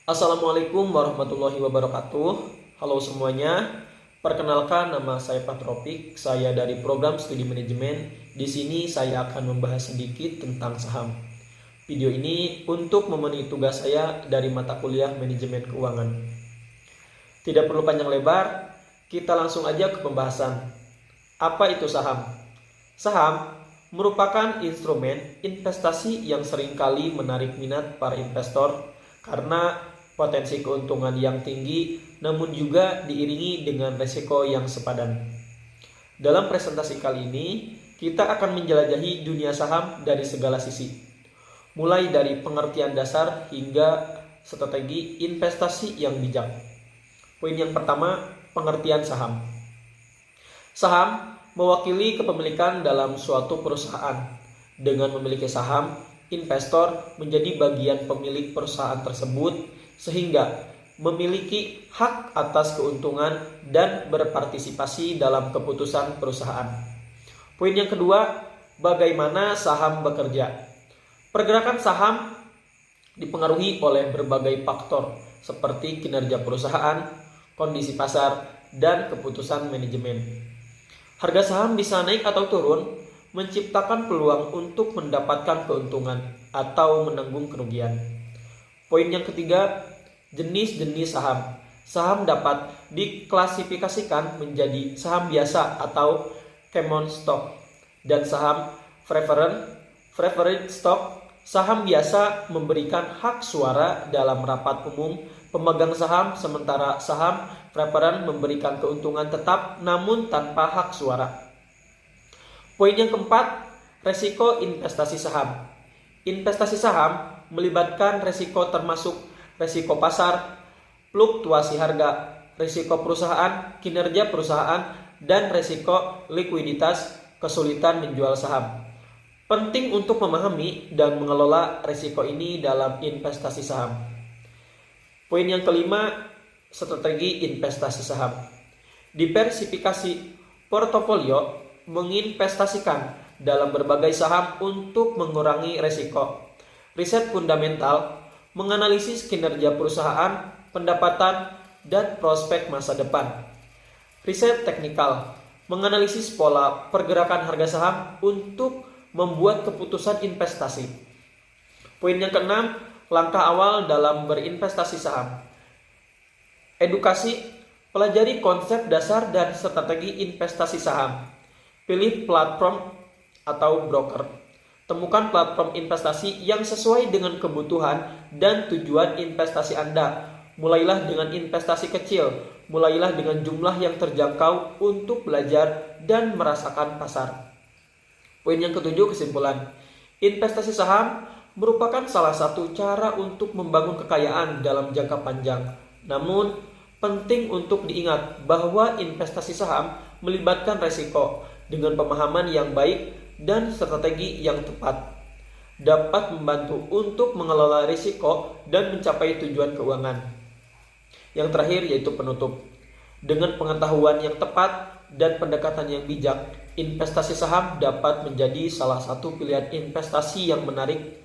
Assalamualaikum warahmatullahi wabarakatuh. Halo semuanya. Perkenalkan, nama saya Pak Tropik. Saya dari program studi manajemen. Di sini saya akan membahas sedikit tentang saham. Video ini untuk memenuhi tugas saya dari mata kuliah manajemen keuangan. Tidak perlu panjang lebar, kita langsung aja ke pembahasan. Apa itu saham? Saham merupakan instrumen investasi yang seringkali menarik minat para investor karena potensi keuntungan yang tinggi, namun juga diiringi dengan resiko yang sepadan. Dalam presentasi kali ini, kita akan menjelajahi dunia saham dari segala sisi, mulai dari pengertian dasar hingga strategi investasi yang bijak. Poin yang pertama, pengertian saham. Saham mewakili kepemilikan dalam suatu perusahaan. Dengan memiliki saham, investor menjadi bagian pemilik perusahaan tersebut sehingga memiliki hak atas keuntungan dan berpartisipasi dalam keputusan perusahaan. Poin yang kedua, bagaimana saham bekerja. Pergerakan saham dipengaruhi oleh berbagai faktor seperti kinerja perusahaan, kondisi pasar, dan keputusan manajemen. Harga saham bisa naik atau turun, menciptakan peluang untuk mendapatkan keuntungan atau menanggung kerugian. Poin yang ketiga, jenis-jenis saham. Saham dapat diklasifikasikan menjadi saham biasa atau common stock dan saham preferred stock. Saham biasa memberikan hak suara dalam rapat umum pemegang saham, sementara saham preferred memberikan keuntungan tetap namun tanpa hak suara. Poin yang keempat, resiko investasi saham. Investasi saham melibatkan resiko termasuk resiko pasar, fluktuasi harga, resiko perusahaan, kinerja perusahaan, dan resiko likuiditas, kesulitan menjual saham. Penting untuk memahami dan mengelola resiko ini dalam investasi saham. Poin yang kelima, strategi investasi saham. Diversifikasi portofolio menginvestasikan dalam berbagai saham untuk mengurangi resiko. Riset fundamental menganalisis kinerja perusahaan, pendapatan, dan prospek masa depan. Riset teknikal menganalisis pola pergerakan harga saham untuk membuat keputusan investasi. Poin yang keenam, langkah awal dalam berinvestasi saham. Edukasi, pelajari konsep dasar dan strategi investasi saham. Pilih platform atau broker. Temukan platform investasi yang sesuai dengan kebutuhan dan tujuan investasi Anda. Mulailah dengan investasi kecil, mulailah dengan jumlah yang terjangkau untuk belajar dan merasakan pasar. Poin yang ketujuh, kesimpulan. Investasi saham merupakan salah satu cara untuk membangun kekayaan dalam jangka panjang. Namun, penting untuk diingat bahwa investasi saham melibatkan resiko. Dengan pemahaman yang baik dan strategi yang tepat, dapat membantu untuk mengelola risiko dan mencapai tujuan keuangan. Yang terakhir yaitu penutup. Dengan pengetahuan yang tepat dan pendekatan yang bijak, investasi saham dapat menjadi salah satu pilihan investasi yang menarik.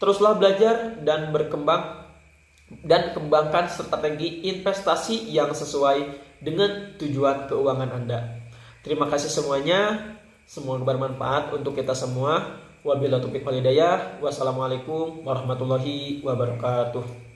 Teruslah belajar dan berkembang dan kembangkan strategi investasi yang sesuai dengan tujuan keuangan Anda. Terima kasih semuanya. Semoga bermanfaat untuk kita semua. Wabillahi taufiq wal hidayah. Wassalamualaikum warahmatullahi wabarakatuh.